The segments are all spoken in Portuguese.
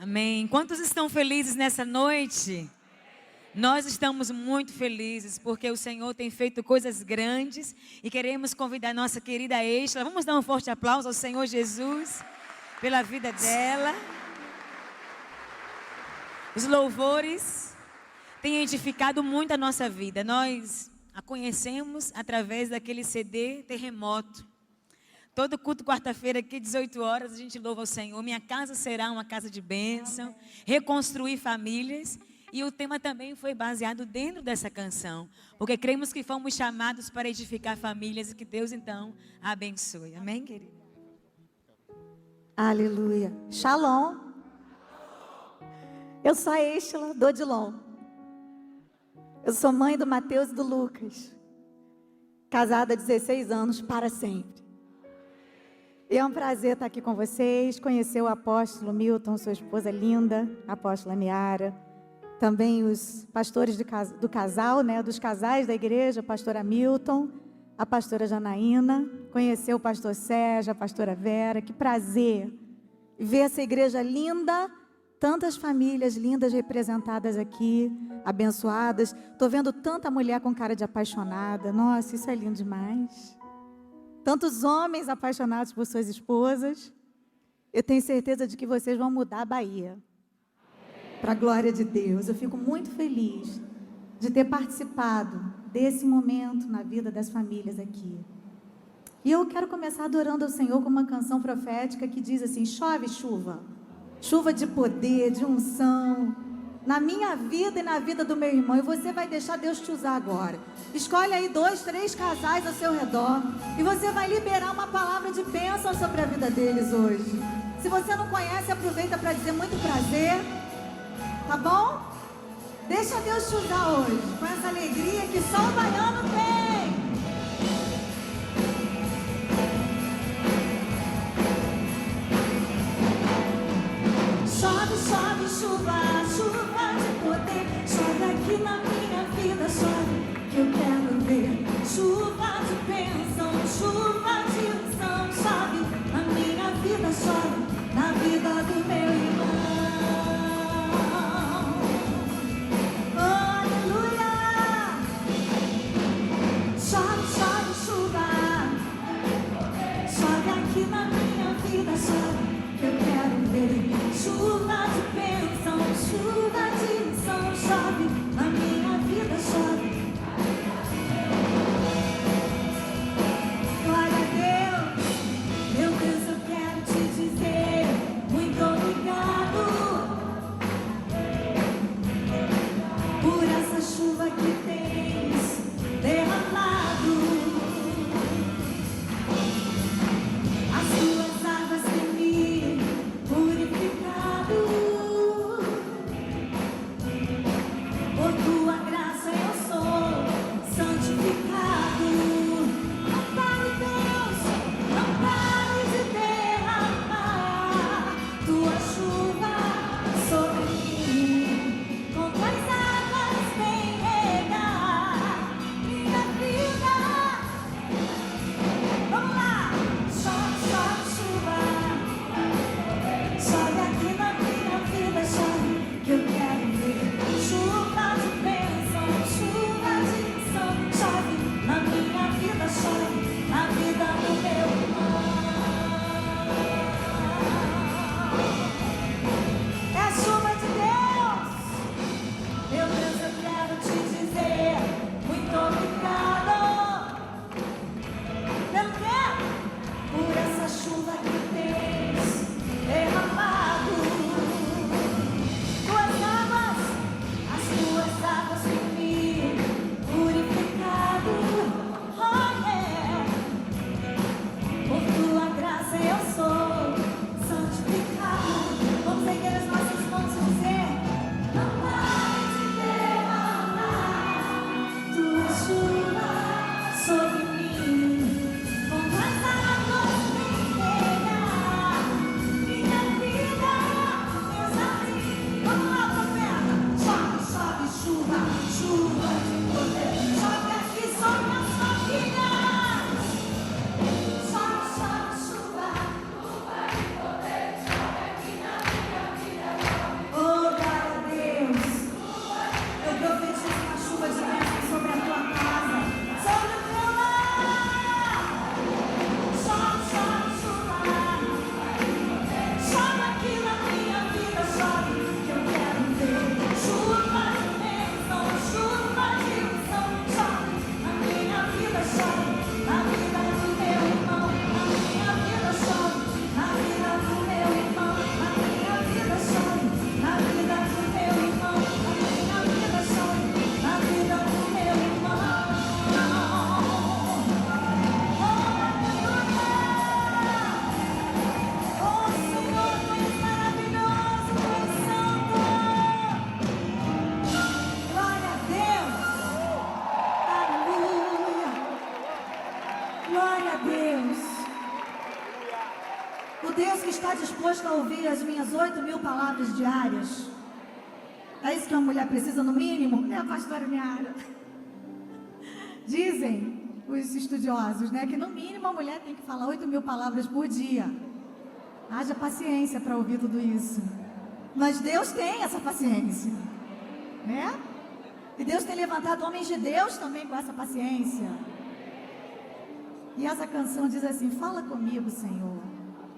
Amém. Quantos estão felizes nessa noite? Nós estamos muito felizes porque o Senhor tem feito coisas grandes e queremos convidar nossa querida Estela. Vamos dar um forte aplauso ao Senhor Jesus pela vida dela. Os louvores têm edificado muito a nossa vida. Nós a conhecemos através daquele CD Terremoto. Todo culto, quarta-feira, aqui, 18 horas, a gente louva ao Senhor. Minha casa será uma casa de bênção, reconstruir famílias. E o tema também foi baseado dentro dessa canção. Porque cremos que fomos chamados para edificar famílias e que Deus, então, abençoe. Amém, querido? Aleluia. Shalom. Eu sou a Estela do Odilon. Eu sou mãe do Mateus e do Lucas. Casada há 16 anos para sempre. E é um prazer estar aqui com vocês, conhecer o apóstolo Milton, sua esposa linda, a apóstola Niara. Também os pastores do casal, né, dos casais da igreja, a pastora Milton, a pastora Janaína. Conhecer o pastor Sérgio, a pastora Vera. Que prazer ver essa igreja linda, tantas famílias lindas representadas aqui, abençoadas. Estou vendo tanta mulher com cara de apaixonada. Nossa, isso é lindo demais. Tantos homens apaixonados por suas esposas. Eu tenho certeza de que vocês vão mudar a Bahia. Para a glória de Deus. Eu fico muito feliz de ter participado desse momento na vida das famílias aqui. E eu quero começar adorando ao Senhor com uma canção profética que diz assim: chove chuva. Chuva de poder, de unção. Na minha vida e na vida do meu irmão. E você vai deixar Deus te usar agora. Escolhe aí 2, 3 casais ao seu redor. E você vai liberar uma palavra de bênção sobre a vida deles hoje. Se você não conhece, aproveita para dizer muito prazer. Tá bom? Deixa Deus te usar hoje. Com essa alegria que só o baiano tem. Chove, chove, chuva, chuva de poder. Chove aqui na minha vida, chove que eu quero ver. Chuva de bênção, chuva de unção. Chove na minha vida, chove na vida do meu irmão. Aleluia! Chove, chove, chuva. Chove aqui na minha vida, chove que eu quero ver. Chuva de bênção, chuva de unção. Chove na minha vida, chove. Glória a Deus. Meu Deus, eu quero te dizer muito obrigado. está disposto a ouvir as minhas 8.000 palavras diárias? É isso que uma mulher precisa no mínimo? É a pastora Niara. Dizem os estudiosos, né, que no mínimo a mulher tem que falar 8.000 palavras por dia. Haja paciência para ouvir tudo isso. Mas Deus tem essa paciência, né? E Deus tem levantado homens de Deus também com essa paciência. E essa canção diz assim: fala comigo, Senhor.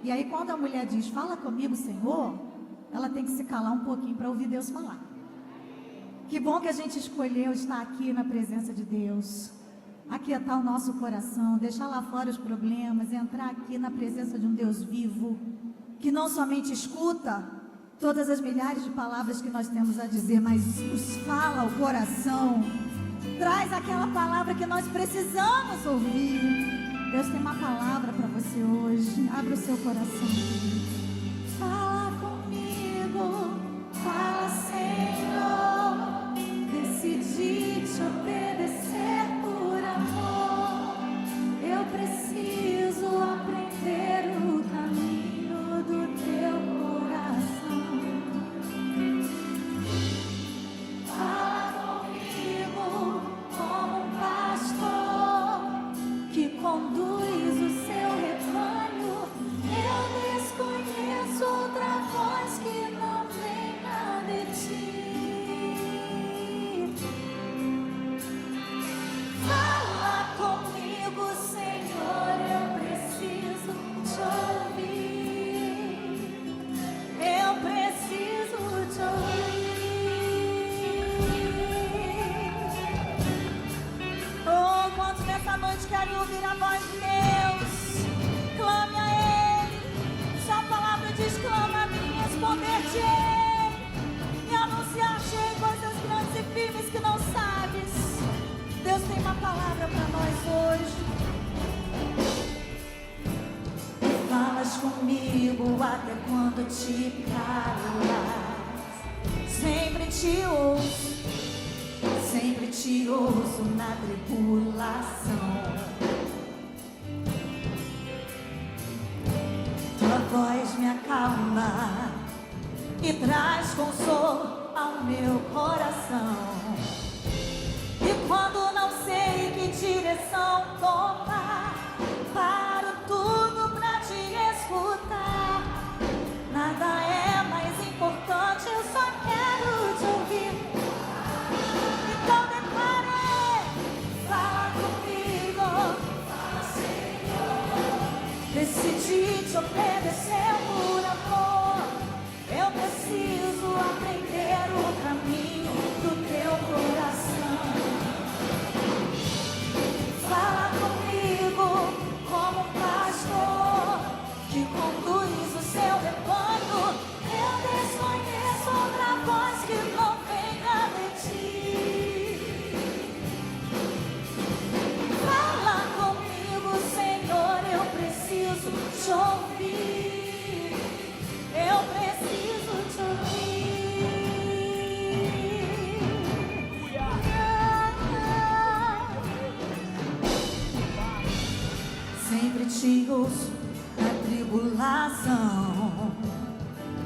E aí quando a mulher diz fala comigo, Senhor, ela tem que se calar um pouquinho para ouvir Deus falar. Que bom que a gente escolheu estar aqui na presença de Deus, aquietar o nosso coração, deixar lá fora os problemas, entrar aqui na presença de um Deus vivo, que não somente escuta todas as milhares de palavras que nós temos a dizer, mas nos fala ao coração, traz aquela palavra que nós precisamos ouvir. Deus tem uma palavra para você hoje. Abra o seu coração. Fala comigo, fala, Senhor. Decidi te obedecer por amor. Eu preciso aprender o caminho do teu coração. Fala comigo como um pastor que conduz o seu rebanho. Eu desconheço outra voz que não venha de ti. Fala comigo, Senhor, eu preciso te ouvir. Eu preciso te ouvir. Oh, quantos nessa noite querem ouvir a voz de Deus? Clame a Ele. Sua palavra diz: clama a mim, responder-te-ei e anunciar-te coisas grandes e firmes que não sabes. Deus tem uma palavra para nós hoje. Falas comigo até quando te calas. Sempre te ouço. Sempre te ouço na tribulação. Tua voz me acalma e traz consolo ao meu coração. E quando não sei que direção tomar, paro tudo pra te escutar. Nada é mais importante, eu só quero te ouvir. Então declare, fala comigo, fala, Senhor. Decidi te obedecer por amor. Eu preciso aprender o caminho do teu coração. Fala comigo como um pastor que conduz o seu rebanho. Eu desconheço outra voz que não venha de ti. Fala comigo, Senhor, eu preciso te ouvir. Eu preciso te ouvir. Sempre te ouço na tribulação.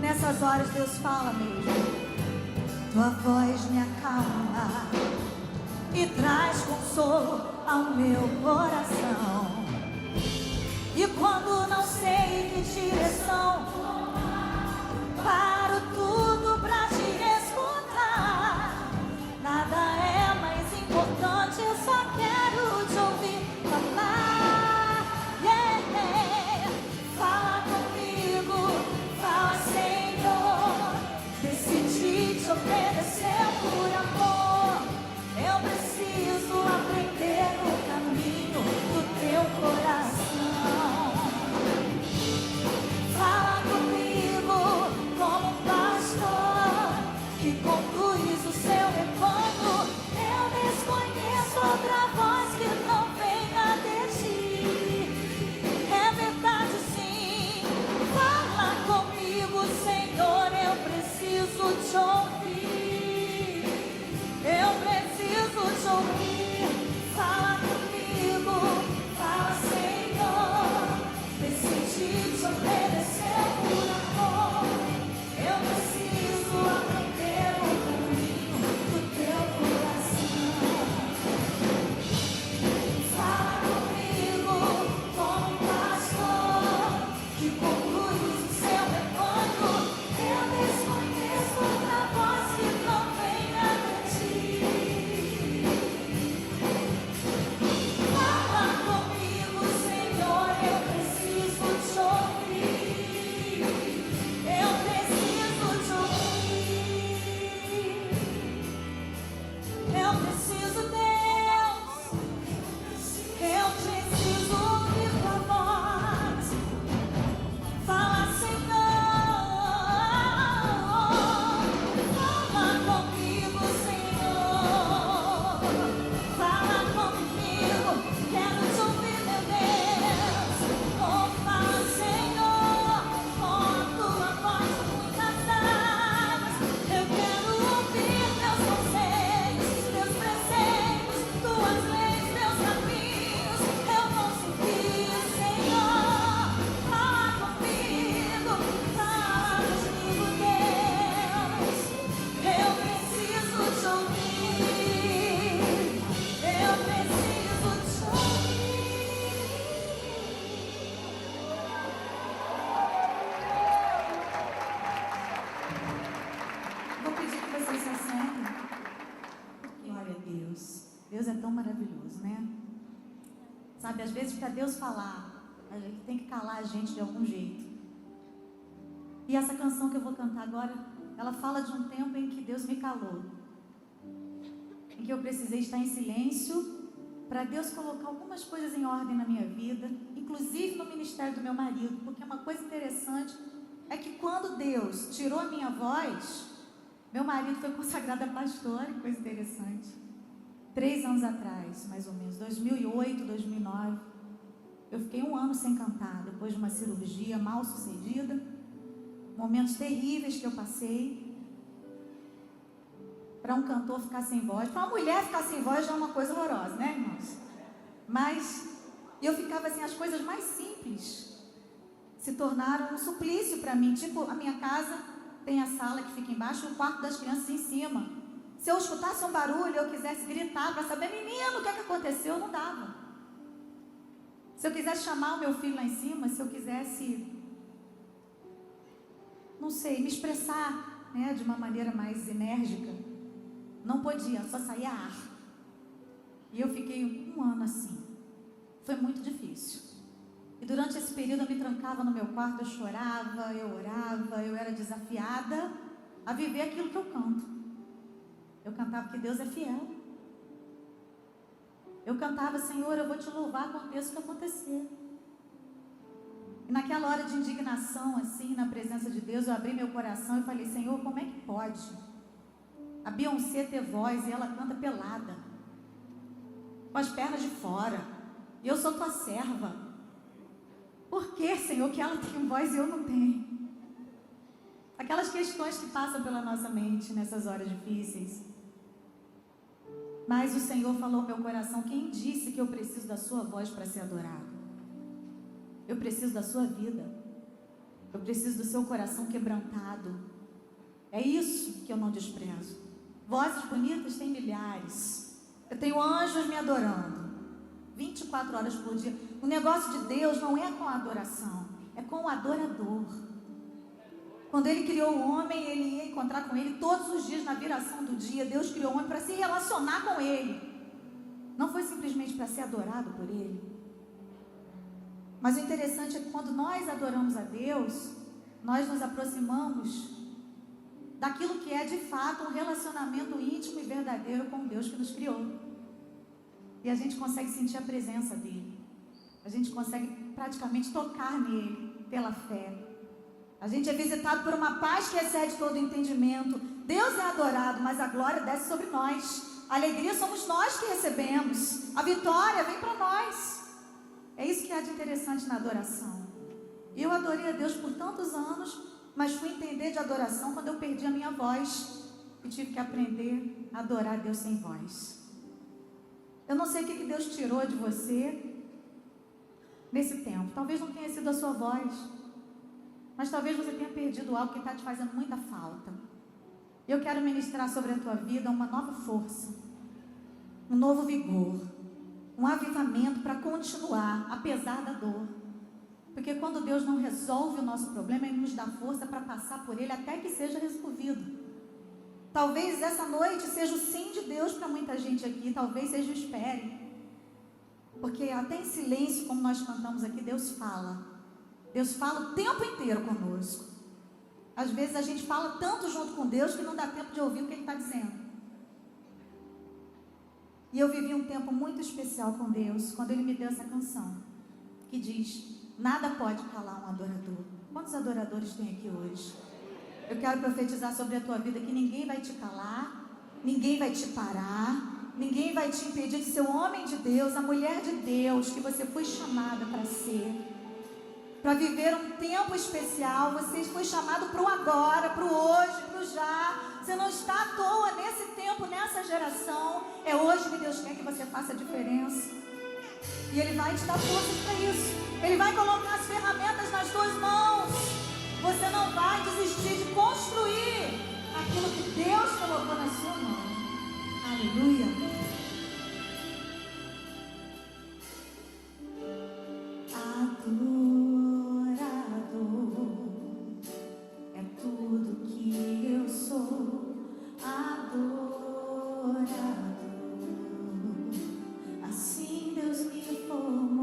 Nessas horas Deus fala mesmo. Tua voz me acalma e traz consolo ao meu coração. E quando não sei que direção, paro tudo pra te escutar. Nada é mais importante, eu só quero te ouvir falar. Yeah. Fala comigo, fala, Senhor. Decidi te obedecer por amor. Eu preciso aprender o caminho do teu coração. Fala comigo como um pastor que conduz o seu rebanho. Eu desconheço outra voz que não venha de ti. É verdade, sim. Fala comigo, Senhor, eu preciso te ouvir. Eu preciso te ouvir. Fala comigo, fala, Senhor. Decidi te obedecer. Sabe, às vezes para Deus falar, a gente tem que calar a gente de algum jeito. E essa canção que eu vou cantar agora, ela fala de um tempo em que Deus me calou. Em que eu precisei estar em silêncio para Deus colocar algumas coisas em ordem na minha vida, inclusive no ministério do meu marido, porque uma coisa interessante é que quando Deus tirou a minha voz, meu marido foi consagrado a pastor, que coisa interessante. 3 anos atrás, mais ou menos, 2008, 2009, eu fiquei 1 ano sem cantar, depois de uma cirurgia mal sucedida, momentos terríveis que eu passei. Para um cantor ficar sem voz, para uma mulher ficar sem voz já é uma coisa horrorosa, né, irmãos? Mas eu ficava assim, as coisas mais simples se tornaram um suplício para mim. Tipo, a minha casa tem a sala que fica embaixo e o quarto das crianças em cima. Se eu escutasse um barulho, eu quisesse gritar para saber, menino, o que é que aconteceu, não dava. Se eu quisesse chamar o meu filho lá em cima, se eu quisesse, não sei, me expressar, né, de uma maneira mais enérgica, não podia, só saía ar. E eu fiquei 1 ano assim. Foi muito difícil. E durante esse período eu me trancava no meu quarto, eu chorava, eu orava, eu era desafiada a viver aquilo que eu canto. Eu cantava que Deus é fiel. Eu cantava, Senhor, eu vou te louvar, aconteça o que acontecer. E naquela hora de indignação, assim, na presença de Deus, eu abri meu coração e falei, Senhor, como é que pode a Beyoncé ter voz e ela canta pelada, com as pernas de fora, e eu sou tua serva? Por que, Senhor, que ela tem voz e eu não tenho? Aquelas questões que passam pela nossa mente nessas horas difíceis. Mas o Senhor falou ao meu coração, quem disse que eu preciso da sua voz para ser adorado? Eu preciso da sua vida. Eu preciso do seu coração quebrantado. É isso que eu não desprezo. Vozes bonitas tem milhares. Eu tenho anjos me adorando 24 horas por dia. O negócio de Deus não é com a adoração, é com o adorador. Quando Ele criou o homem, Ele ia encontrar com Ele todos os dias na viração do dia. Deus criou o homem para se relacionar com Ele. Não foi simplesmente para ser adorado por Ele. Mas o interessante é que quando nós adoramos a Deus, nós nos aproximamos daquilo que é de fato um relacionamento íntimo e verdadeiro com o Deus que nos criou. E a gente consegue sentir a presença dEle. A gente consegue praticamente tocar nele pela fé. A gente é visitado por uma paz que excede todo o entendimento. Deus é adorado, mas a glória desce sobre nós. A alegria somos nós que recebemos. A vitória vem para nós. É isso que há de interessante na adoração. Eu adorei a Deus por tantos anos, mas fui entender de adoração quando eu perdi a minha voz e tive que aprender a adorar a Deus sem voz. Eu não sei o que Deus tirou de você nesse tempo. Talvez não tenha sido a sua voz, mas talvez você tenha perdido algo que está te fazendo muita falta. Eu quero ministrar sobre a tua vida uma nova força, um novo vigor, um avivamento para continuar, apesar da dor. Porque quando Deus não resolve o nosso problema, Ele nos dá força para passar por ele até que seja resolvido. Talvez essa noite seja o sim de Deus para muita gente aqui, talvez seja o espere. Porque até em silêncio, como nós cantamos aqui, Deus fala. Deus fala o tempo inteiro conosco. Às vezes a gente fala tanto junto com Deus que não dá tempo de ouvir o que Ele está dizendo. E eu vivi um tempo muito especial com Deus, quando Ele me deu essa canção, que diz... Nada pode calar um adorador. Quantos adoradores tem aqui hoje? Eu quero profetizar sobre a tua vida que ninguém vai te calar, ninguém vai te parar, ninguém vai te impedir de ser o homem de Deus, a mulher de Deus que você foi chamada para ser, para viver um tempo especial. Você foi chamado para o agora, para o hoje, para o já. Você não está à toa nesse tempo, nessa geração. É hoje que Deus quer que você faça a diferença. E Ele vai te dar forças para isso. Ele vai colocar as ferramentas nas tuas mãos. Você não vai desistir de construir aquilo que Deus colocou na sua mão. Aleluia. Adorador é tudo que eu sou. Adorador, assim Deus me formou.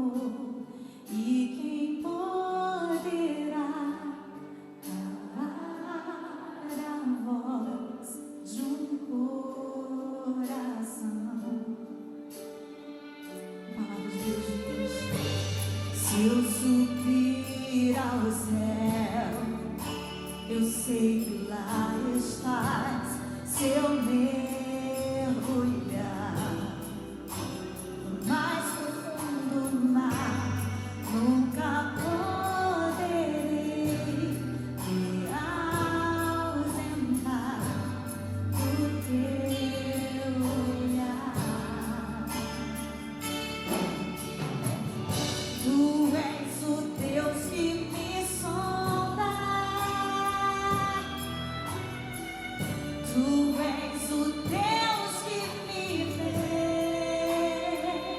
Tu és o Deus que me vê.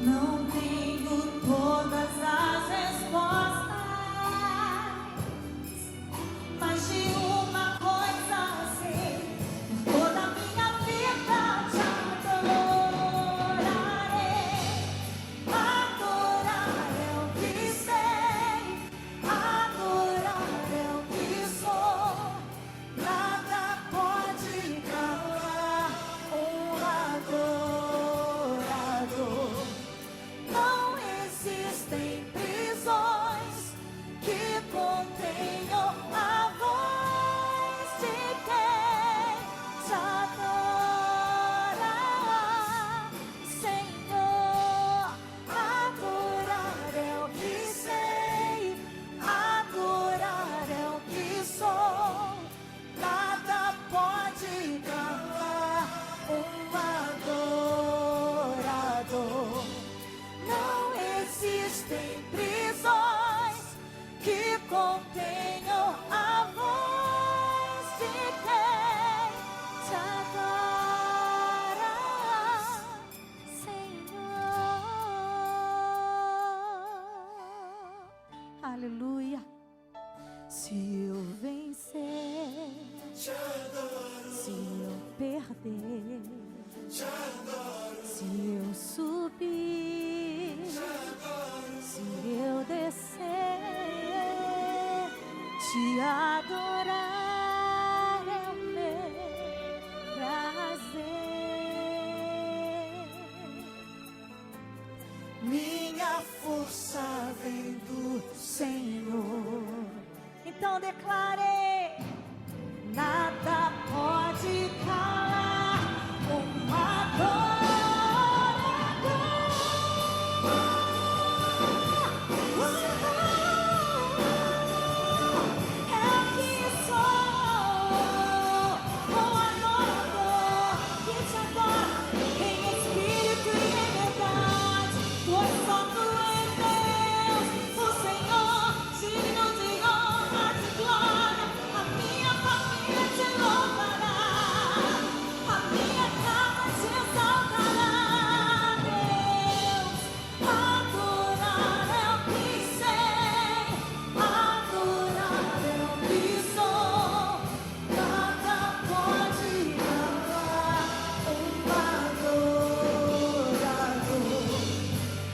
Não tenho todas as respostas, mas de uma coisa sei: toda a minha vida te adorarei. Adorar é o que sei, adorar é o que sou. Nada pode calar um adorador. Não existem prisões que contenham a voz de quem te adora, Senhor. Adorar é o que sei, adorar é o que sou. Nada pode calar um adorador. Não existem prisões que contenham a voz de quem te adora, Senhor. Aleluia. Se eu vencer, se eu perder, se eu subir, se eu descer, te adorar é o meu prazer. Minha força vem do Senhor. Então declare: nada pode calar uma é o que sou, um adorador que te adora em espírito e em verdade. Pois só tu és Deus, o Senhor, digno de honra, de glória. A minha família te louvará, a minha casa te exaltará. Deus, adorar é o que sei, adorar é o que sou. Nada pode calar um adorador.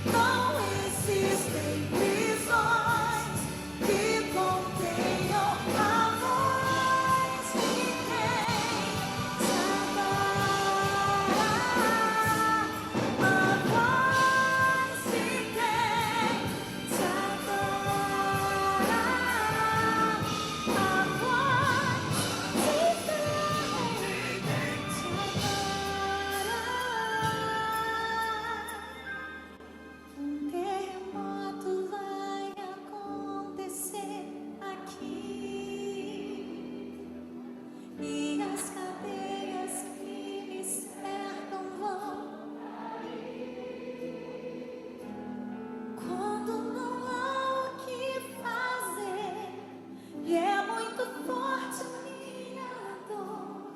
Não existem prisões que contenham a voz de quem te adora, a voz de quem te adora, a voz de quem te adora. Um terremoto vai acontecer aqui, e as cadeias que me cercam vão cair. Quando não há o que fazer e é muito forte minha dor,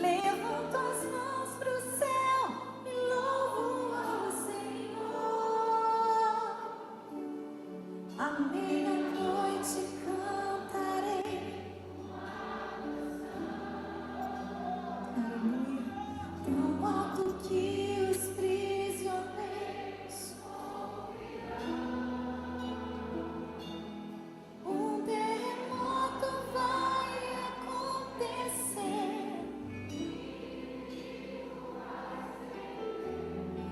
levanto as mãos pro céu e louvo ao Senhor. À meia-noite cantarei, aleluia, tão alto que os prisioneiros ouvirão. Um terremoto vai acontecer,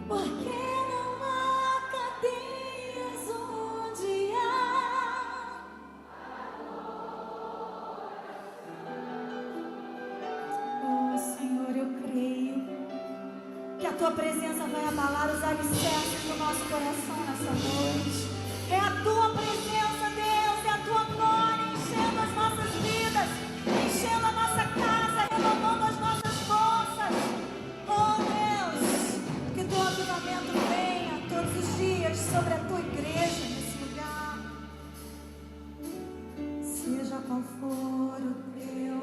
porque não há cadeias onde há. Oh Senhor, eu creio que a tua presença vai abalar os alicerces do nosso coração nessa noite. É a tua presença, Deus, é a tua glória enchendo as nossas vidas, enchendo a nossa casa, renovando as nossas forças. Oh Deus, que teu avivamento venha todos os dias sobre a tua igreja nesse lugar. Seja qual for o teu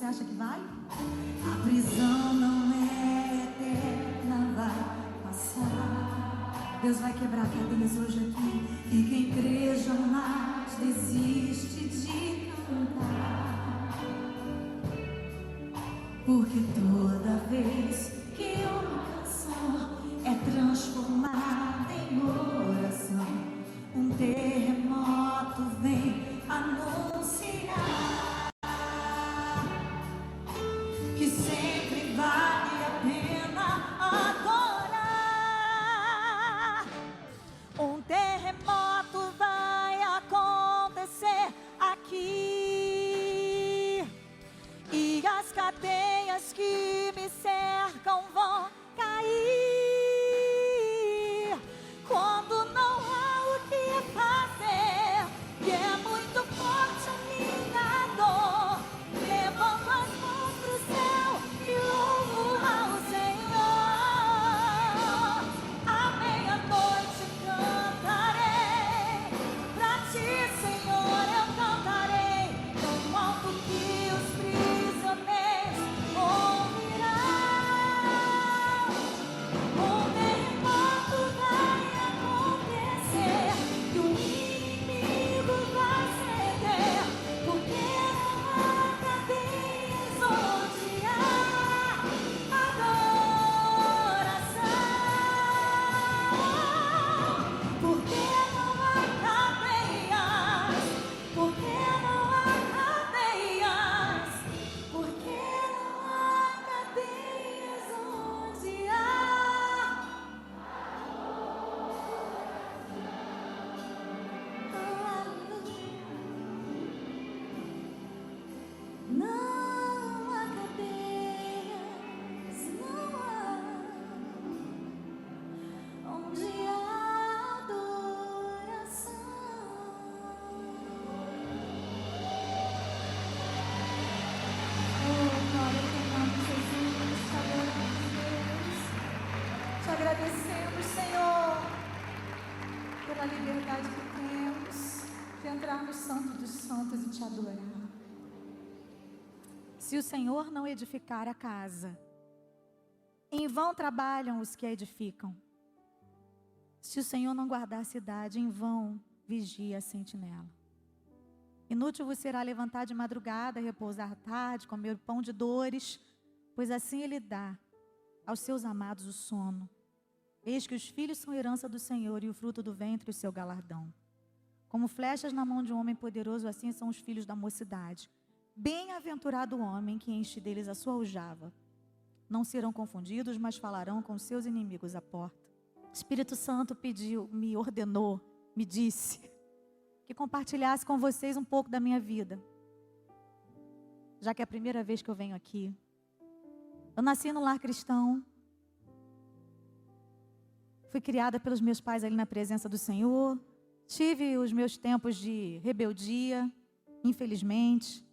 acha que vai? A prisão não é eterna, vai passar. Deus vai quebrar cadeias hoje aqui. E quem crê jamais desiste de cantar. Porque toda vez que uma canção é transformada em oração, um terremoto vem anunciar que sempre vale a pena adorar. Um terremoto vai acontecer aqui, e as cadeias que me cercam vão cair. Quando não há o que fazer, e é muito forte a minha dor, levanto as mãos pro céu e louvo ao Senhor. À meia-noite cantarei, pra ti, Senhor, eu cantarei, tão alto que os prisioneiros ouvirão. Um terremoto vai acontecer e o inimigo vai ceder, porque não há cadeias onde há adoração. Porque não há cadeias, porque não há cadeias, porque não há cadeias onde há. Não há cadeias, não há onde há adoração. Oh, glória ao teu nome, Jesus. Te adoramos, Deus. Te agradecemos, Senhor, pela liberdade que temos de entrar no Santo dos Santos e te adorar. Se o Senhor não edificar a casa, em vão trabalham os que a edificam. Se o Senhor não guardar a cidade, em vão vigia a sentinela. Inútil vos será levantar de madrugada, repousar à tarde, comer pão de dores, pois assim Ele dá aos seus amados o sono. Eis que os filhos são herança do Senhor, e o fruto do ventre o seu galardão. Como flechas na mão de um homem poderoso, assim são os filhos da mocidade. Bem-aventurado o homem que enche deles a sua aljava. Não serão confundidos, mas falarão com seus inimigos à porta. O Espírito Santo pediu, me ordenou, me disse que compartilhasse com vocês um pouco da minha vida. Já que é a primeira vez que eu venho aqui. Eu nasci no lar cristão. Fui criada pelos meus pais ali na presença do Senhor. Tive os meus tempos de rebeldia, infelizmente.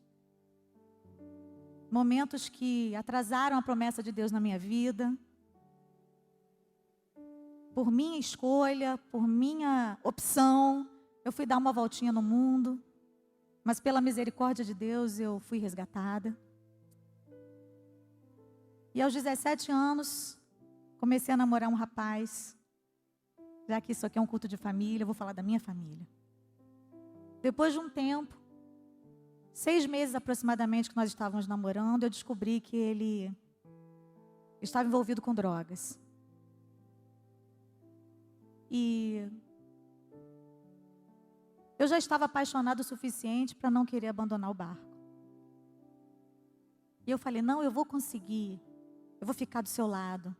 Momentos que atrasaram a promessa de Deus na minha vida. Por minha escolha, por minha opção, eu fui dar uma voltinha no mundo. Mas pela misericórdia de Deus, eu fui resgatada. E aos 17 anos, comecei a namorar um rapaz. Já que isso aqui é um culto de família, eu vou falar da minha família. Depois de um tempo, 6 meses aproximadamente que nós estávamos namorando, eu descobri que ele estava envolvido com drogas. E eu já estava apaixonada o suficiente para não querer abandonar o barco. E eu falei, não, eu vou conseguir. Eu vou ficar do seu lado.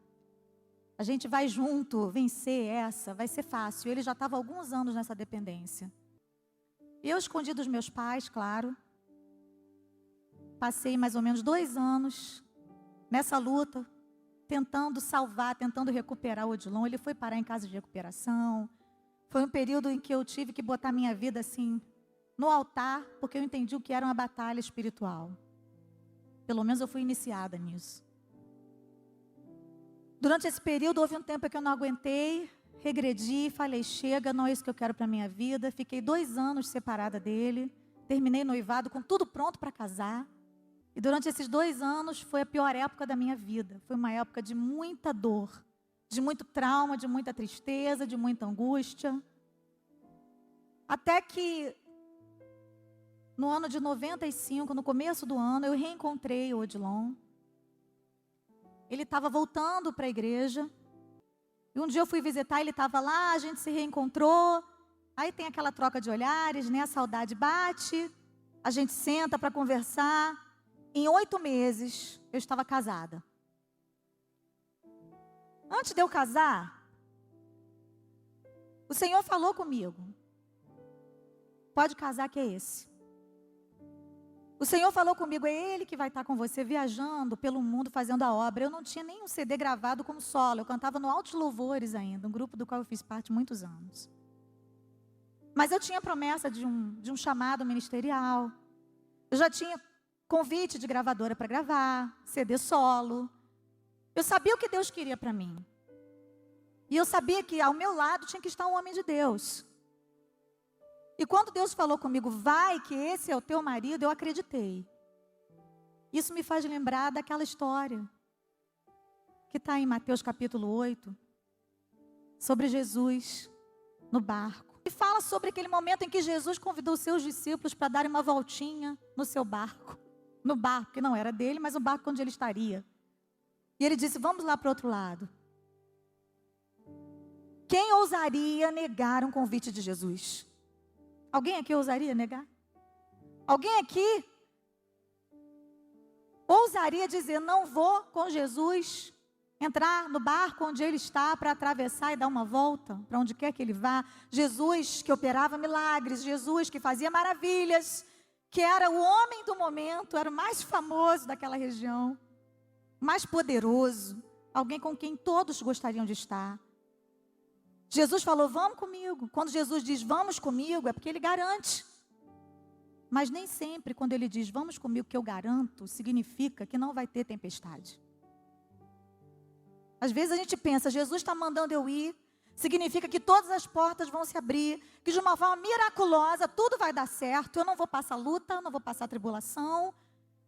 A gente vai junto vencer essa, vai ser fácil. Ele já estava há alguns anos nessa dependência. E eu escondi dos meus pais, claro. Passei mais ou menos 2 anos nessa luta, tentando salvar, tentando recuperar o Odilon. Ele foi parar em casa de recuperação. Foi um período em que eu tive que botar minha vida assim no altar, porque eu entendi o que era uma batalha espiritual. Pelo menos eu fui iniciada nisso. Durante esse período houve um tempo que eu não aguentei, regredi, falei, chega, não é isso que eu quero para a minha vida. Fiquei 2 anos separada dele, terminei noivado com tudo pronto para casar. E durante esses 2 anos foi a pior época da minha vida. Foi uma época de muita dor, de muito trauma, de muita tristeza, de muita angústia. Até que no ano de 95, no começo do ano, eu reencontrei o Odilon. Ele estava voltando para a igreja. E um dia eu fui visitar, ele estava lá, a gente se reencontrou. Aí tem aquela troca de olhares, né? A saudade bate. A gente senta para conversar. Em 8 meses, eu estava casada. Antes de eu casar, o Senhor falou comigo. Pode casar que é esse. O Senhor falou comigo, é Ele que vai estar com você viajando pelo mundo fazendo a obra. Eu não tinha nem um CD gravado como solo, eu cantava no Altos Louvores ainda, um grupo do qual eu fiz parte muitos anos. Mas eu tinha promessa de um chamado ministerial. Eu já tinha convite de gravadora para gravar, CD solo. Eu sabia o que Deus queria para mim. E eu sabia que ao meu lado tinha que estar um homem de Deus. E quando Deus falou comigo, vai que esse é o teu marido, eu acreditei. Isso me faz lembrar daquela história que está em Mateus capítulo 8, sobre Jesus no barco. E fala sobre aquele momento em que Jesus convidou seus discípulos para darem uma voltinha no seu barco. No barco, que não era dele, mas o barco onde ele estaria. E ele disse, vamos lá para o outro lado. Quem ousaria negar um convite de Jesus? Alguém aqui ousaria negar? Alguém aqui ousaria dizer, não vou com Jesus entrar no barco onde ele está para atravessar e dar uma volta, para onde quer que ele vá? Jesus que operava milagres, Jesus que fazia maravilhas, que era o homem do momento, era o mais famoso daquela região, mais poderoso, alguém com quem todos gostariam de estar. Jesus falou, vamos comigo. Quando Jesus diz, vamos comigo, é porque ele garante. Mas nem sempre, quando ele diz, vamos comigo, que eu garanto, significa que não vai ter tempestade. Às vezes a gente pensa, Jesus está mandando eu ir, significa que todas as portas vão se abrir, que de uma forma miraculosa tudo vai dar certo, eu não vou passar luta, não vou passar tribulação,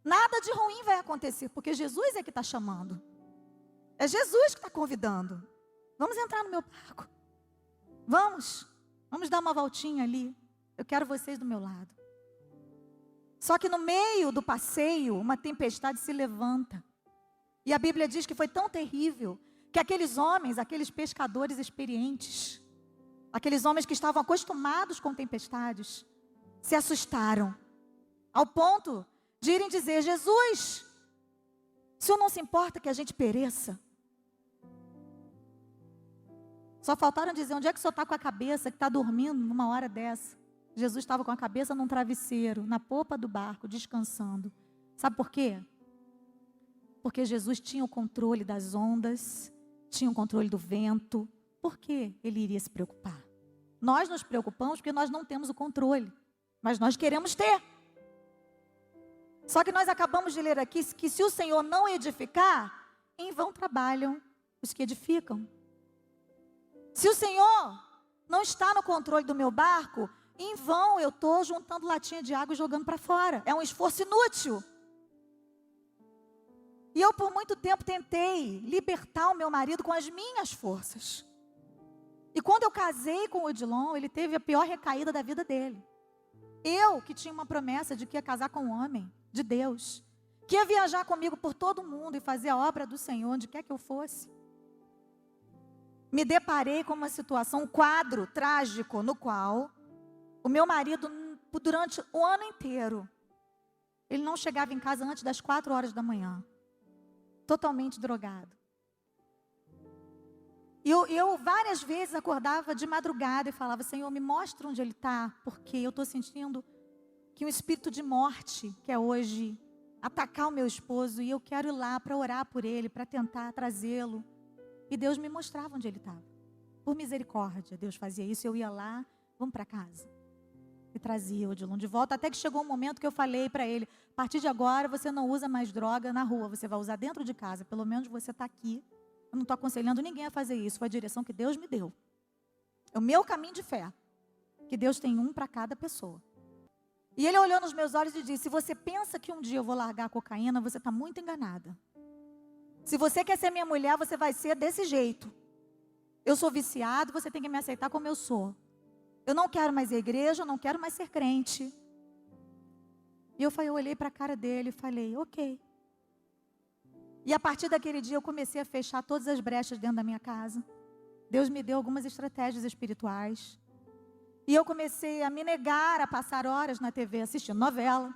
nada de ruim vai acontecer, porque Jesus é que está chamando. É Jesus que está convidando. Vamos entrar no meu barco. Vamos dar uma voltinha ali. Eu quero vocês do meu lado. Só que no meio do passeio, uma tempestade se levanta. E a Bíblia diz que foi tão terrível que aqueles homens, aqueles pescadores experientes, aqueles homens que estavam acostumados com tempestades, se assustaram. Ao ponto de irem dizer, Jesus, o Senhor não se importa que a gente pereça? Só faltaram dizer, onde é que o senhor está com a cabeça, que está dormindo numa hora dessa? Jesus estava com a cabeça num travesseiro, na popa do barco, descansando. Sabe por quê? Porque Jesus tinha o controle das ondas, tinha o controle do vento. Por que ele iria se preocupar? Nós nos preocupamos porque nós não temos o controle, mas nós queremos ter. Só que nós acabamos de ler aqui que se o Senhor não edificar, em vão trabalham os que edificam. Se o Senhor não está no controle do meu barco, em vão eu estou juntando latinha de água e jogando para fora. É um esforço inútil. E eu por muito tempo tentei libertar o meu marido com as minhas forças. E quando eu casei com o Odilon, ele teve a pior recaída da vida dele. Eu, que tinha uma promessa de que ia casar com um homem de Deus, que ia viajar comigo por todo o mundo e fazer a obra do Senhor, onde quer que eu fosse. Me deparei com uma situação, um quadro trágico, no qual o meu marido, durante o ano inteiro, ele não chegava em casa antes das 4 horas da manhã, totalmente drogado. E eu várias vezes acordava de madrugada e falava, Senhor, me mostra onde ele está, porque eu estou sentindo que um espírito de morte quer hoje atacar o meu esposo, e eu quero ir lá para orar por ele, para tentar trazê-lo. E Deus me mostrava onde ele estava. Por misericórdia, Deus fazia isso. Eu ia lá, vamos para casa. E trazia o Odilon de volta. Até que chegou um momento que eu falei para ele, a partir de agora você não usa mais droga na rua. Você vai usar dentro de casa. Pelo menos você está aqui. Eu não estou aconselhando ninguém a fazer isso. Foi a direção que Deus me deu. É o meu caminho de fé. Que Deus tem um para cada pessoa. E ele olhou nos meus olhos e disse: se você pensa que um dia eu vou largar a cocaína, você está muito enganada. Se você quer ser minha mulher, você vai ser desse jeito. Eu sou viciado, você tem que me aceitar como eu sou. Eu não quero mais ir à igreja, eu não quero mais ser crente. E eu olhei para a cara dele e falei: ok. E a partir daquele dia eu comecei a fechar todas as brechas dentro da minha casa. Deus me deu algumas estratégias espirituais. E eu comecei a me negar a passar horas na TV assistindo novela.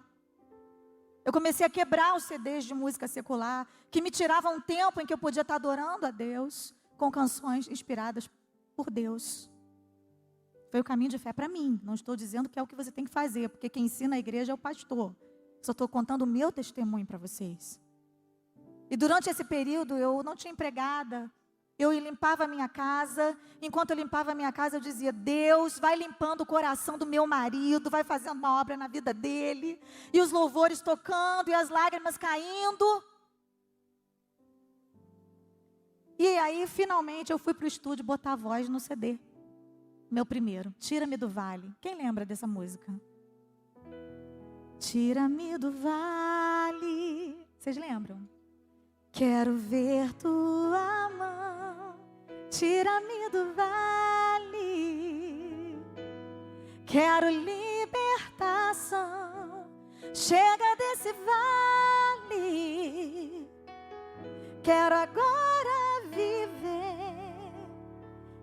Eu comecei a quebrar os CDs de música secular, que me tiravam um tempo em que eu podia estar adorando a Deus, com canções inspiradas por Deus. Foi o caminho de fé para mim. Não estou dizendo que é o que você tem que fazer, porque quem ensina a igreja é o pastor. Só estou contando o meu testemunho para vocês. E durante esse período eu não tinha empregada. Eu limpava a minha casa. Enquanto eu limpava a minha casa, eu dizia: Deus, vai limpando o coração do meu marido, vai fazendo uma obra na vida dele. E os louvores tocando e as lágrimas caindo. E aí, finalmente, eu fui para o estúdio botar a voz no CD. Meu primeiro, Tira-me do Vale. Quem lembra dessa música? Tira-me do vale. Vocês lembram? Quero ver tua mão, tira-me do vale. Quero libertação, chega desse vale. Quero agora viver,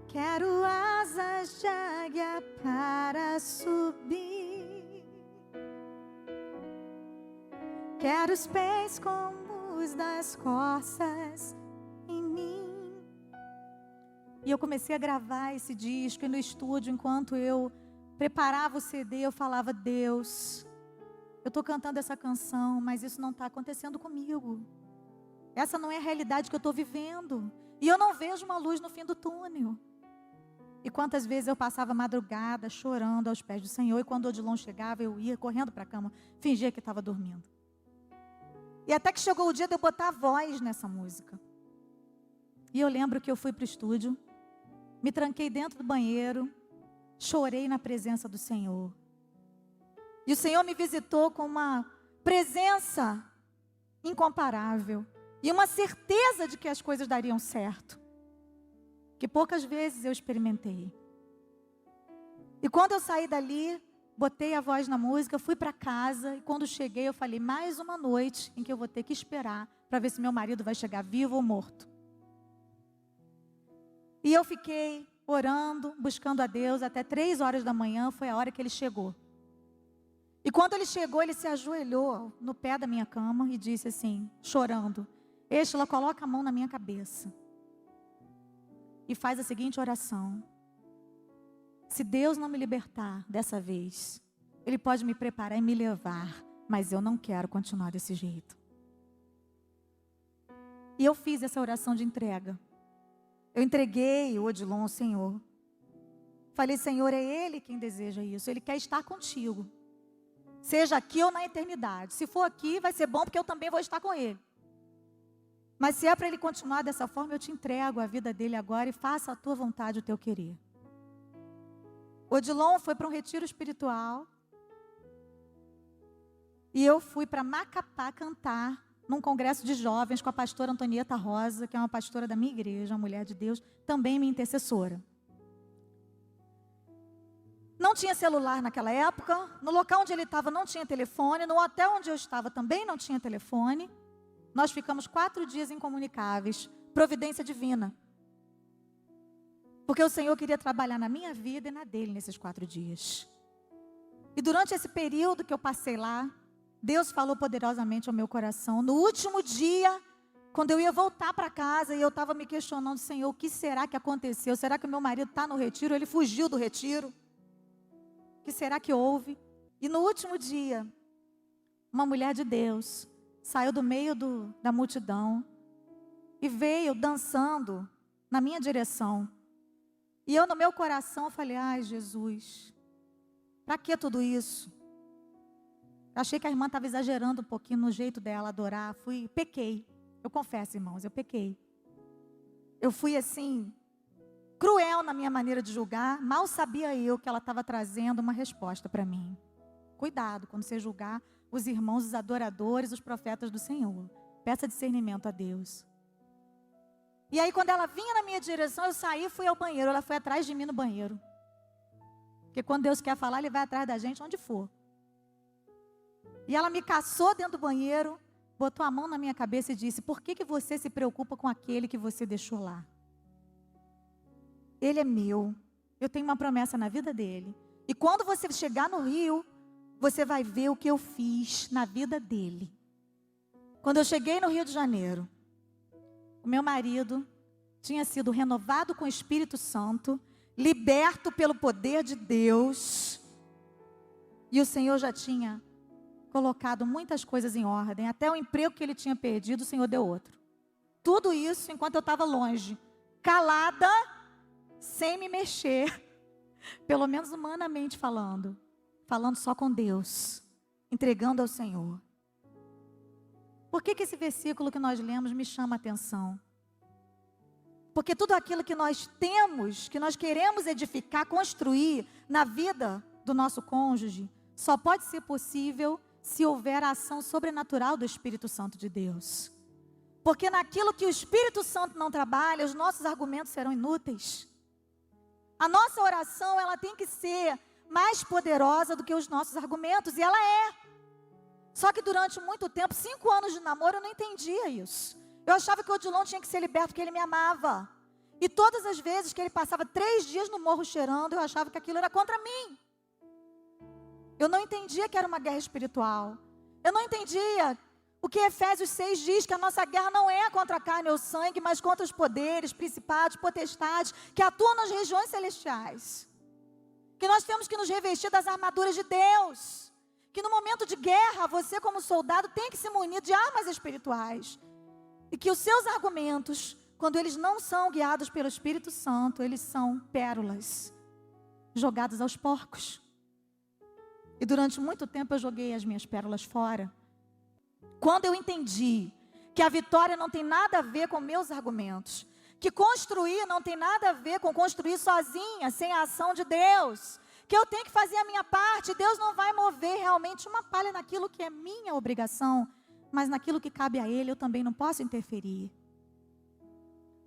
quero asas de águia para subir. Quero os pés como das corças em mim. E eu comecei a gravar esse disco e no estúdio, enquanto eu preparava o CD, eu falava: Deus, eu estou cantando essa canção, mas isso não está acontecendo comigo. Essa não é a realidade que eu estou vivendo. E eu não vejo uma luz no fim do túnel. E quantas vezes eu passava madrugada chorando aos pés do Senhor, e quando o Odilon chegava, eu ia correndo para a cama, fingia que estava dormindo. E até que chegou o dia de eu botar a voz nessa música. E eu lembro que eu fui para o estúdio, me tranquei dentro do banheiro, chorei na presença do Senhor. E o Senhor me visitou com uma presença incomparável. E uma certeza de que as coisas dariam certo. Que poucas vezes eu experimentei. E quando eu saí dali, botei a voz na música, fui para casa e quando cheguei eu falei: mais uma noite em que eu vou ter que esperar para ver se meu marido vai chegar vivo ou morto. E eu fiquei orando, buscando a Deus até 3 horas da manhã, foi a hora que ele chegou. E quando ele chegou, ele se ajoelhou no pé da minha cama e disse assim, chorando: Estela, coloca a mão na minha cabeça e faz a seguinte oração: se Deus não me libertar dessa vez, Ele pode me preparar e me levar, mas eu não quero continuar desse jeito. E eu fiz essa oração de entrega. Eu entreguei o Odilon ao Senhor. Falei: Senhor, é Ele quem deseja isso. Ele quer estar contigo. Seja aqui ou na eternidade. Se for aqui, vai ser bom porque eu também vou estar com Ele. Mas se é para Ele continuar dessa forma, eu te entrego a vida dele agora e faça a tua vontade, o teu querer. Odilon foi para um retiro espiritual. E eu fui para Macapá cantar num congresso de jovens com a pastora Antonieta Rosa, que é uma pastora da minha igreja, uma mulher de Deus, também minha intercessora. Não tinha celular naquela época, no local onde ele estava não tinha telefone, no hotel onde eu estava também não tinha telefone. Nós ficamos 4 dias incomunicáveis, providência divina. Porque o Senhor queria trabalhar na minha vida e na dele nesses 4 dias. E durante esse período que eu passei lá, Deus falou poderosamente ao meu coração. No último dia, quando eu ia voltar para casa e eu estava me questionando: Senhor, o que será que aconteceu? Será que o meu marido está no retiro? Ele fugiu do retiro? O que será que houve? E no último dia, uma mulher de Deus saiu do meio da multidão e veio dançando na minha direção. E eu no meu coração falei: ai, Jesus, para que tudo isso? Achei que a irmã estava exagerando um pouquinho no jeito dela adorar. Pequei. Eu confesso, irmãos, eu pequei. Eu fui assim, cruel na minha maneira de julgar. Mal sabia eu que ela estava trazendo uma resposta para mim. Cuidado quando você julgar os irmãos, os adoradores, os profetas do Senhor. Peça discernimento a Deus. E aí quando ela vinha na minha direção, eu saí e fui ao banheiro. Ela foi atrás de mim no banheiro. Porque quando Deus quer falar, Ele vai atrás da gente onde for. E ela me caçou dentro do banheiro, botou a mão na minha cabeça e disse: por que você se preocupa com aquele que você deixou lá? Ele é meu. Eu tenho uma promessa na vida dele. E quando você chegar no Rio, você vai ver o que eu fiz na vida dele. Quando eu cheguei no Rio de Janeiro, o meu marido tinha sido renovado com o Espírito Santo, liberto pelo poder de Deus. E o Senhor já tinha colocado muitas coisas em ordem. Até o emprego que ele tinha perdido, o Senhor deu outro. Tudo isso enquanto eu estava longe, calada, sem me mexer, pelo menos humanamente falando só com Deus, entregando ao Senhor. Por que esse versículo que nós lemos me chama a atenção? Porque tudo aquilo que nós temos, que nós queremos edificar, construir na vida do nosso cônjuge, só pode ser possível se houver a ação sobrenatural do Espírito Santo de Deus. Porque naquilo que o Espírito Santo não trabalha, os nossos argumentos serão inúteis. A nossa oração, ela tem que ser mais poderosa do que os nossos argumentos, e ela é. Só que durante muito tempo, 5 anos de namoro, eu não entendia isso. Eu achava que o Odilon tinha que ser liberto porque ele me amava. E todas as vezes que ele passava 3 dias no morro cheirando, eu achava que aquilo era contra mim. Eu não entendia que era uma guerra espiritual. Eu não entendia o que Efésios 6 diz, que a nossa guerra não é contra a carne ou sangue, mas contra os poderes, principados, potestades, que atuam nas regiões celestiais. Que nós temos que nos revestir das armaduras de Deus. Que no momento de guerra, você como soldado tem que se munir de armas espirituais. E que os seus argumentos, quando eles não são guiados pelo Espírito Santo, eles são pérolas jogadas aos porcos. E durante muito tempo eu joguei as minhas pérolas fora. Quando eu entendi que a vitória não tem nada a ver com meus argumentos, que construir não tem nada a ver com construir sozinha, sem a ação de Deus, que eu tenho que fazer a minha parte, Deus não vai mover realmente uma palha naquilo que é minha obrigação, mas naquilo que cabe a Ele eu também não posso interferir.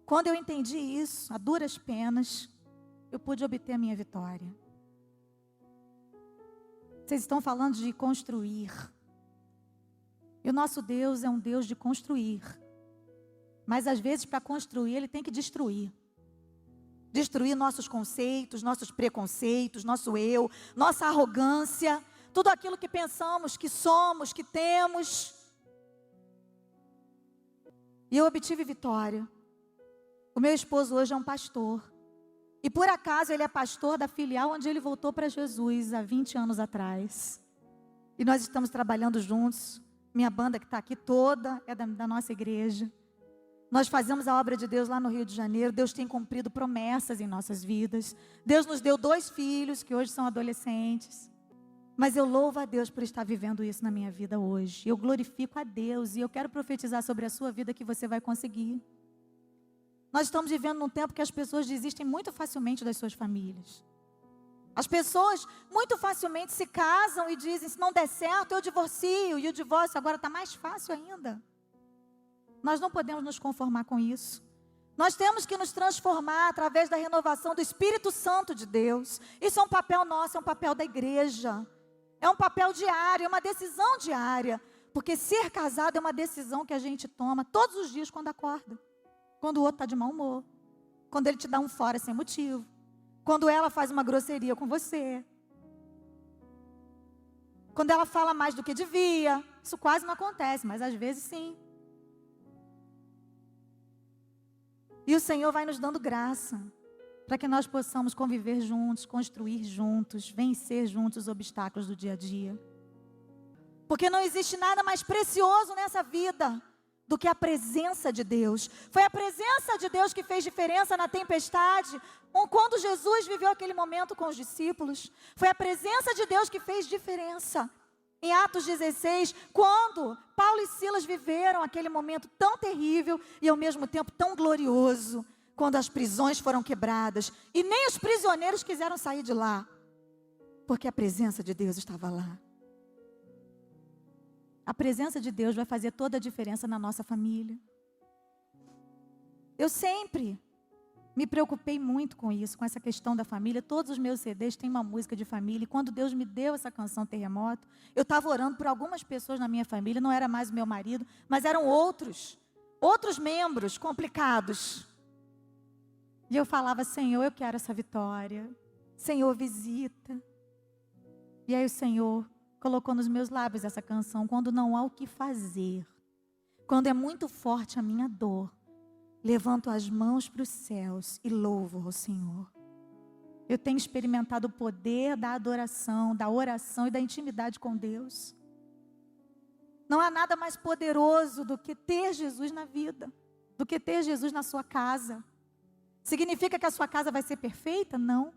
Quando eu entendi isso, a duras penas, eu pude obter a minha vitória. Vocês estão falando de construir. E o nosso Deus é um Deus de construir. Mas às vezes para construir Ele tem que destruir. Destruir nossos conceitos, nossos preconceitos, nosso eu, nossa arrogância, tudo aquilo que pensamos, que somos, que temos. E eu obtive vitória. O meu esposo hoje é um pastor. E por acaso ele é pastor da filial onde ele voltou para Jesus há 20 anos atrás. E nós estamos trabalhando juntos. Minha banda que está aqui toda é da nossa igreja. Nós fazemos a obra de Deus lá no Rio de Janeiro. Deus tem cumprido promessas em nossas vidas. Deus nos deu 2 filhos que hoje são adolescentes. Mas eu louvo a Deus por estar vivendo isso na minha vida hoje. Eu glorifico a Deus e eu quero profetizar sobre a sua vida que você vai conseguir. Nós estamos vivendo num tempo que as pessoas desistem muito facilmente das suas famílias. As pessoas muito facilmente se casam e dizem: se não der certo, eu divorcio. E o divórcio agora está mais fácil ainda. Nós não podemos nos conformar com isso. Nós temos que nos transformar através da renovação do Espírito Santo de Deus. Isso é um papel nosso, é um papel da igreja. É um papel diário, é uma decisão diária. Porque ser casado é uma decisão que a gente toma todos os dias quando acorda. Quando o outro está de mau humor. Quando ele te dá um fora sem motivo. Quando ela faz uma grosseria com você. Quando ela fala mais do que devia. Isso quase não acontece, mas às vezes sim. E o Senhor vai nos dando graça. Para que nós possamos conviver juntos, construir juntos, vencer juntos os obstáculos do dia a dia. Porque não existe nada mais precioso nessa vida do que a presença de Deus. Foi a presença de Deus que fez diferença na tempestade, quando Jesus viveu aquele momento com os discípulos. Foi a presença de Deus que fez diferença. Em Atos 16, quando Paulo e Silas viveram aquele momento tão terrível e ao mesmo tempo tão glorioso, quando as prisões foram quebradas e nem os prisioneiros quiseram sair de lá, porque a presença de Deus estava lá. A presença de Deus vai fazer toda a diferença na nossa família. Eu sempre me preocupei muito com isso, com essa questão da família. Todos os meus CDs têm uma música de família. E quando Deus me deu essa canção Terremoto, eu estava orando por algumas pessoas na minha família. Não era mais o meu marido, mas eram outros membros complicados. E eu falava: Senhor, eu quero essa vitória. Senhor, visita. E aí o Senhor colocou nos meus lábios essa canção: quando não há o que fazer, quando é muito forte a minha dor, levanto as mãos para os céus e louvo ao Senhor. Eu tenho experimentado o poder da adoração, da oração e da intimidade com Deus. Não há nada mais poderoso do que ter Jesus na vida, do que ter Jesus na sua casa. Significa que a sua casa vai ser perfeita? Não.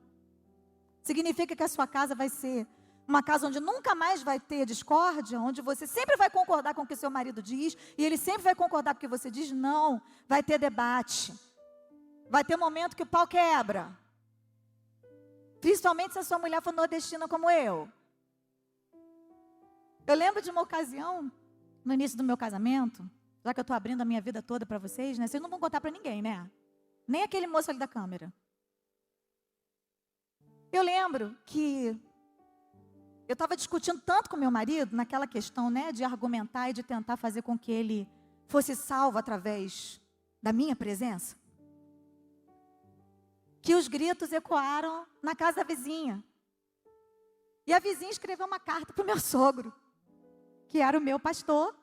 Significa que a sua casa vai ser uma casa onde nunca mais vai ter discórdia, onde você sempre vai concordar com o que o seu marido diz, e ele sempre vai concordar com o que você diz? Não. Vai ter debate. Vai ter momento que o pau quebra. Principalmente se a sua mulher for nordestina como eu. Eu lembro de uma ocasião, no início do meu casamento, já que eu estou abrindo a minha vida toda para vocês, né? Vocês não vão contar para ninguém, né? Nem aquele moço ali da câmera. Eu lembro que eu estava discutindo tanto com meu marido, naquela questão, né, de argumentar e de tentar fazer com que ele fosse salvo através da minha presença, que os gritos ecoaram na casa da vizinha. E a vizinha escreveu uma carta para o meu sogro, que era o meu pastor,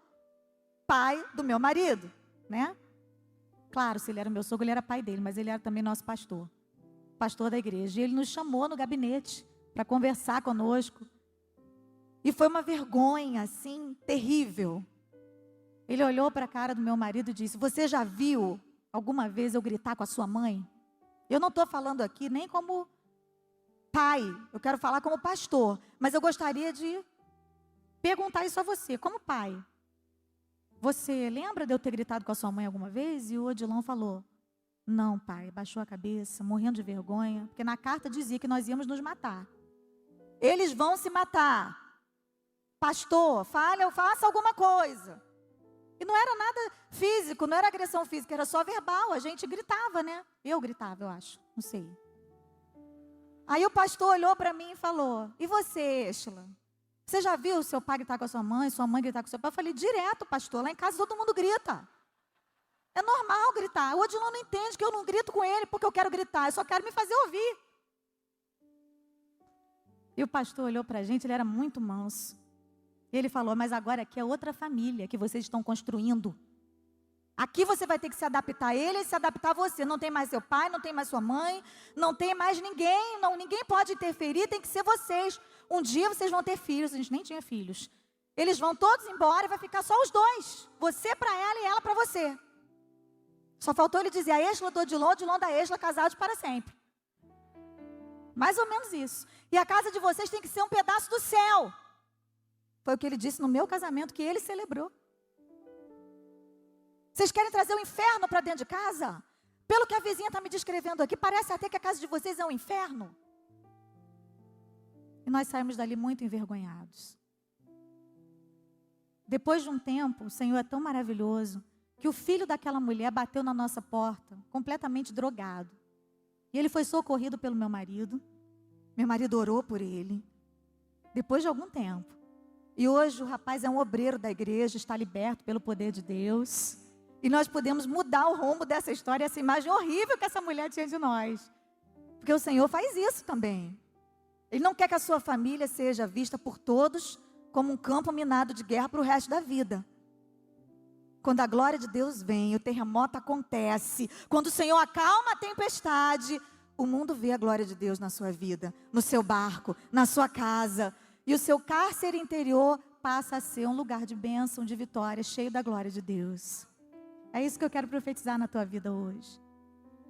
pai do meu marido, né? Claro, se ele era o meu sogro, ele era pai dele, mas ele era também nosso pastor, pastor da igreja. E ele nos chamou no gabinete para conversar conosco. E foi uma vergonha, assim, terrível. Ele olhou para a cara do meu marido e disse: você já viu alguma vez eu gritar com a sua mãe? Eu não estou falando aqui nem como pai, eu quero falar como pastor. Mas eu gostaria de perguntar isso a você, como pai. Você lembra de eu ter gritado com a sua mãe alguma vez? E o Odilon falou: não, pai. Baixou a cabeça, morrendo de vergonha, porque na carta dizia que nós íamos nos matar. Eles vão se matar. Pastor, fale ou faça alguma coisa. E não era nada físico, não era agressão física, era só verbal. A gente gritava, né? Eu gritava, eu acho, não sei. Aí o pastor olhou para mim e falou: e você, Estela? Você já viu o seu pai gritar com a sua mãe gritar com o seu pai? Eu falei: direto, pastor, lá em casa todo mundo grita. É normal gritar. O Odilon não entende que eu não grito com ele porque eu quero gritar, eu só quero me fazer ouvir. E o pastor olhou para a gente, ele era muito manso. E ele falou: mas agora aqui é outra família que vocês estão construindo. Aqui você vai ter que se adaptar a ele e se adaptar a você. Não tem mais seu pai, não tem mais sua mãe, não tem mais ninguém. Não, ninguém pode interferir, tem que ser vocês. Um dia vocês vão ter filhos, a gente nem tinha filhos. Eles vão todos embora e vai ficar só os dois. Você para ela e ela para você. Só faltou ele dizer: a Estela do Odilon, Odilon da Estela, casados para sempre. Mais ou menos isso. E a casa de vocês tem que ser um pedaço do céu. Foi o que ele disse no meu casamento, que ele celebrou. Vocês querem trazer o inferno para dentro de casa? Pelo que a vizinha está me descrevendo aqui, parece até que a casa de vocês é um inferno. E nós saímos dali muito envergonhados. Depois de um tempo, o Senhor é tão maravilhoso, que o filho daquela mulher bateu na nossa porta, completamente drogado. E ele foi socorrido pelo meu marido. Meu marido orou por ele. Depois de algum tempo. E hoje o rapaz é um obreiro da igreja, está liberto pelo poder de Deus. E nós podemos mudar o rumo dessa história, essa imagem horrível que essa mulher tinha de nós. Porque o Senhor faz isso também. Ele não quer que a sua família seja vista por todos como um campo minado de guerra para o resto da vida. Quando a glória de Deus vem, o terremoto acontece, quando o Senhor acalma a tempestade, o mundo vê a glória de Deus na sua vida, no seu barco, na sua casa. E o seu cárcere interior passa a ser um lugar de bênção, de vitória, cheio da glória de Deus. É isso que eu quero profetizar na tua vida hoje.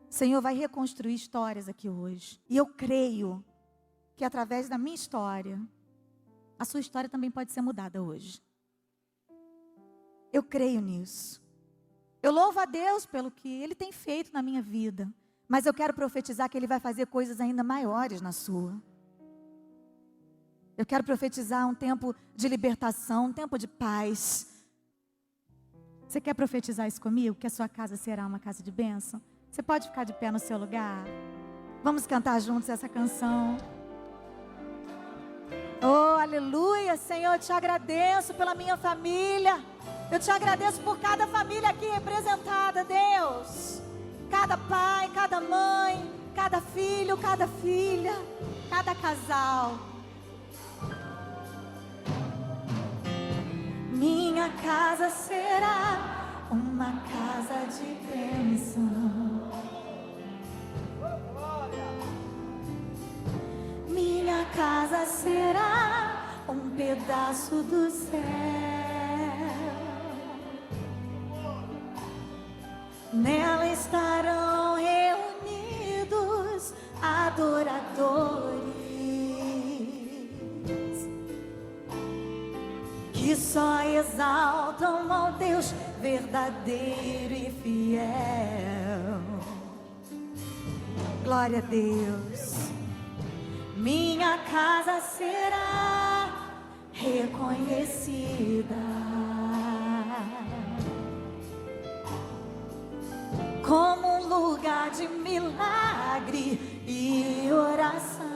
O Senhor vai reconstruir histórias aqui hoje. E eu creio que através da minha história, a sua história também pode ser mudada hoje. Eu creio nisso. Eu louvo a Deus pelo que Ele tem feito na minha vida. Mas eu quero profetizar que Ele vai fazer coisas ainda maiores na sua. Eu quero profetizar um tempo de libertação, um tempo de paz. Você quer profetizar isso comigo? Que a sua casa será uma casa de bênção? Você pode ficar de pé no seu lugar? Vamos cantar juntos essa canção. Oh, aleluia, Senhor, eu te agradeço pela minha família. Eu te agradeço por cada família aqui representada, Deus. Cada pai, cada mãe, cada filho, cada filha, cada casal. Minha casa será uma casa de bênção. Minha casa será um pedaço do céu. Nela estarão reunidos adoradores que só exaltam ao Deus verdadeiro e fiel. Glória a Deus. Minha casa será reconhecida como um lugar de milagre e oração,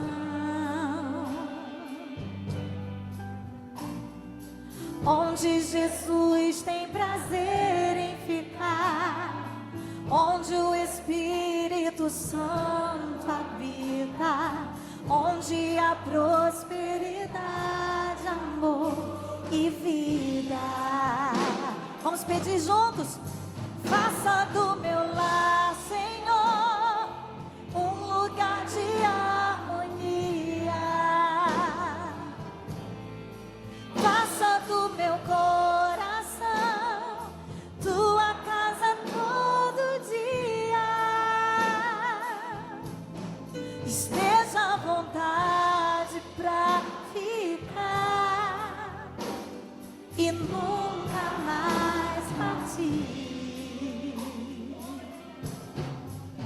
onde Jesus tem prazer em ficar, onde o Espírito Santo habita, onde há prosperidade, amor e vida. Vamos pedir juntos. Faça do meu lar, Senhor, um lugar de harmonia. Faça do meu coração tua casa todo dia. Esteja à vontade pra ficar e nunca mais partir.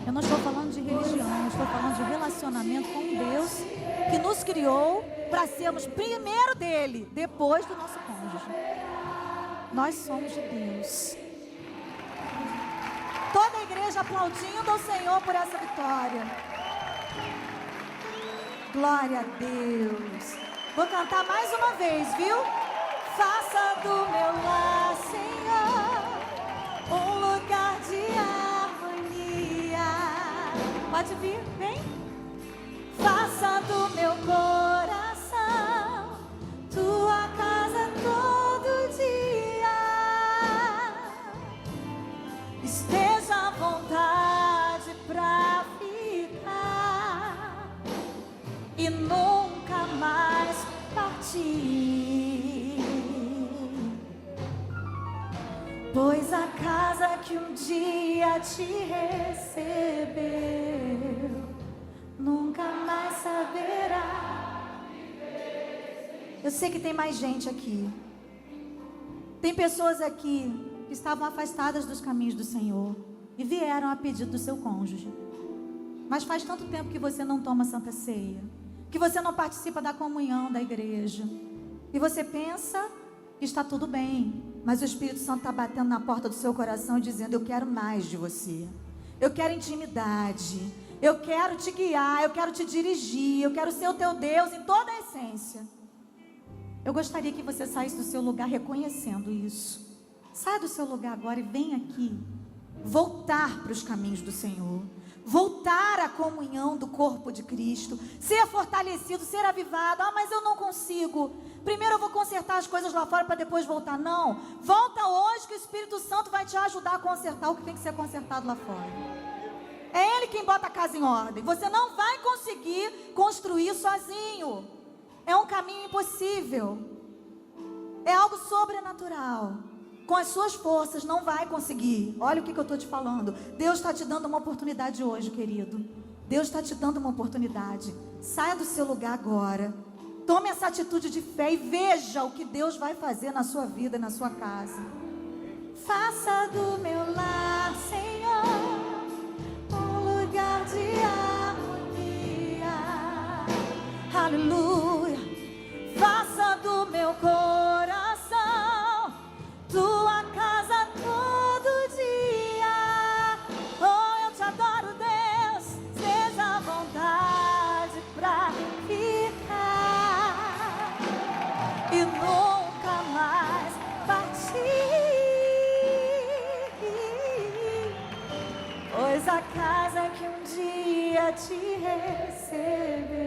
Eu não estou falando de religião, eu estou falando de relacionamento com Deus que nos criou para sermos primeiro dele, depois do nosso cônjuge. Nós somos de Deus. Toda a igreja aplaudindo ao Senhor por essa vitória. Glória a Deus. Vou cantar mais uma vez, viu? Faça do meu lar, Senhor, um lugar de pode vir, vem. Faça do meu coração tua casa todo dia. Esteja à vontade pra ficar e nunca mais partir. Pois a casa que um dia te recebeu nunca mais saberá. Eu sei que tem mais gente aqui. Tem pessoas aqui que estavam afastadas dos caminhos do Senhor e vieram a pedido do seu cônjuge. Mas faz tanto tempo que você não toma Santa Ceia, que você não participa da comunhão da igreja. E você pensa que está tudo bem, mas o Espírito Santo está batendo na porta do seu coração e dizendo: eu quero mais de você. Eu quero intimidade. Eu quero te guiar, eu quero te dirigir, eu quero ser o teu Deus em toda a essência. Eu gostaria que você saísse do seu lugar reconhecendo isso. Saia do seu lugar agora e vem aqui voltar para os caminhos do Senhor, voltar à comunhão do corpo de Cristo, ser fortalecido, ser avivado. Ah, mas eu não consigo. Primeiro eu vou consertar as coisas lá fora para depois voltar. Não, volta hoje que o Espírito Santo vai te ajudar a consertar o que tem que ser consertado lá fora. É Ele quem bota a casa em ordem. Você não vai conseguir construir sozinho. É um caminho impossível. É algo sobrenatural. Com as suas forças não vai conseguir. Olha o que eu estou te falando. Deus está te dando uma oportunidade hoje, querido. Deus está te dando uma oportunidade. Saia do seu lugar agora. Tome essa atitude de fé e veja o que Deus vai fazer na sua vida e na sua casa. Faça do meu lar, Senhor, um lugar de harmonia. Aleluia. dia te receber,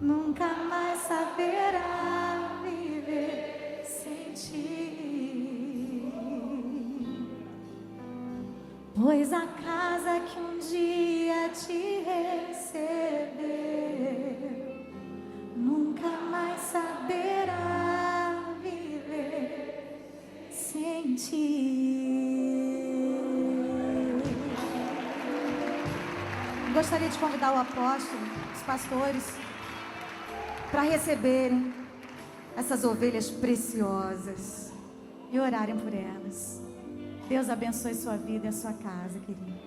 nunca mais saberá viver sem ti. Pois a casa que um dia te recebeu, nunca mais saberá viver sem ti. Gostaria de convidar o apóstolo, os pastores, para receberem essas ovelhas preciosas e orarem por elas. Deus abençoe sua vida e a sua casa, querido.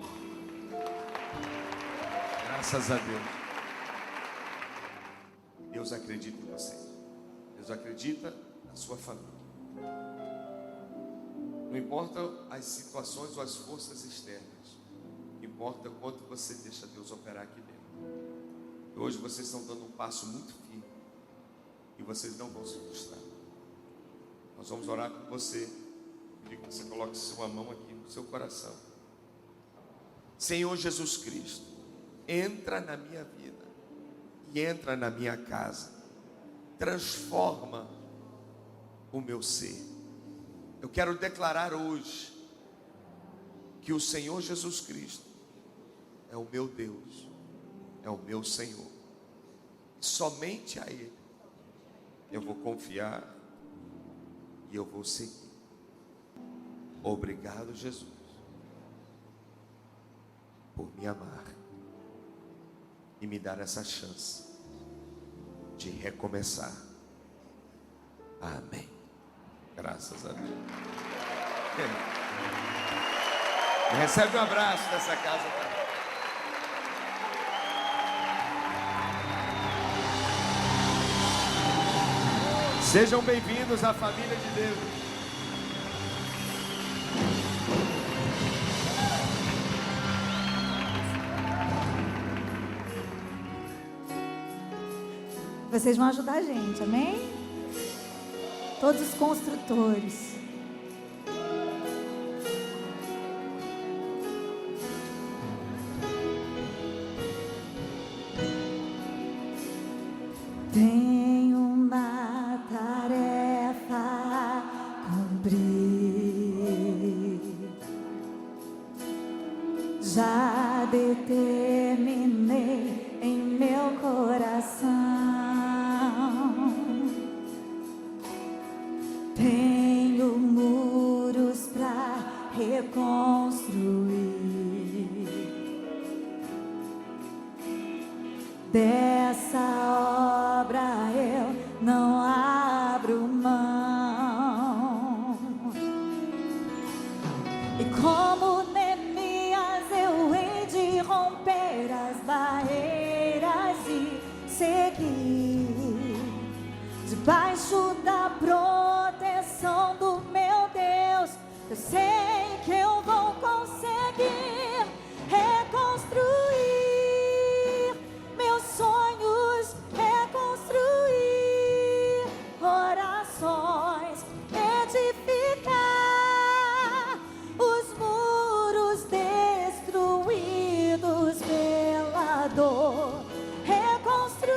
Graças a Deus. Deus acredita em você. Deus acredita na sua família. Não importa as situações ou as forças externas. O que importa é quanto você deixa Deus operar aqui dentro. E hoje vocês estão dando um passo muito firme. E vocês não vão se frustrar. Nós vamos orar com você. Pedir que você coloque sua mão aqui no seu coração. Senhor Jesus Cristo, entra na minha vida e entra na minha casa. Transforma o meu ser. Eu quero declarar hoje que o Senhor Jesus Cristo é o meu Deus, é o meu Senhor. Somente a Ele eu vou confiar e eu vou seguir. Obrigado, Jesus, por me amar e me dar essa chance de recomeçar. Amém. Graças a Deus. Recebe um abraço dessa casa. Sejam bem-vindos à família de Deus. Vocês vão ajudar a gente, amém? Todos os construtores. Tenho uma tarefa a cumprir. Já determinei em meu coração. Tenho muros pra reconstruir. Dessa obra eu não abro mão. E como Neemias eu hei de romper as barreiras e seguir debaixo da proteção do meu Deus. Eu sei que eu vou conseguir reconstruir meus sonhos, reconstruir orações, edificar os muros destruídos pela dor, reconstruir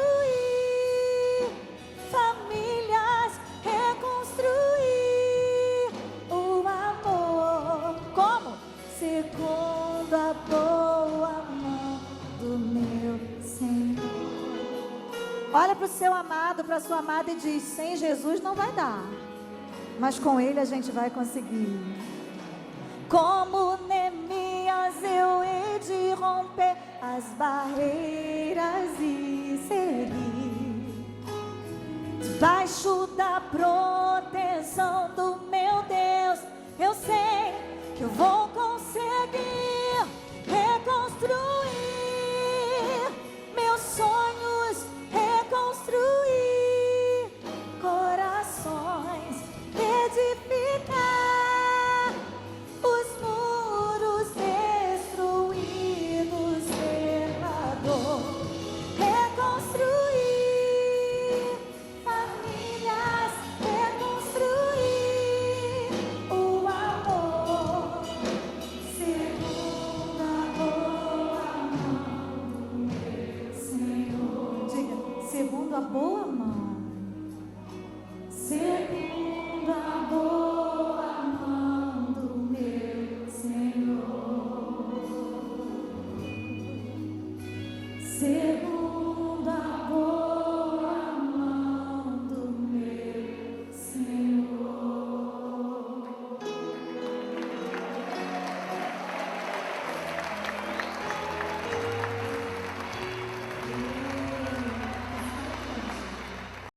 famílias, reconstruir o amor. Como? Segundo a boa mão do meu Senhor. Olha para o seu amado, para a sua amada e diz: sem Jesus não vai dar, mas com Ele a gente vai conseguir. Como Neemias eu hei de romper as barreiras e seguir debaixo da proteção do meu Deus. Eu sei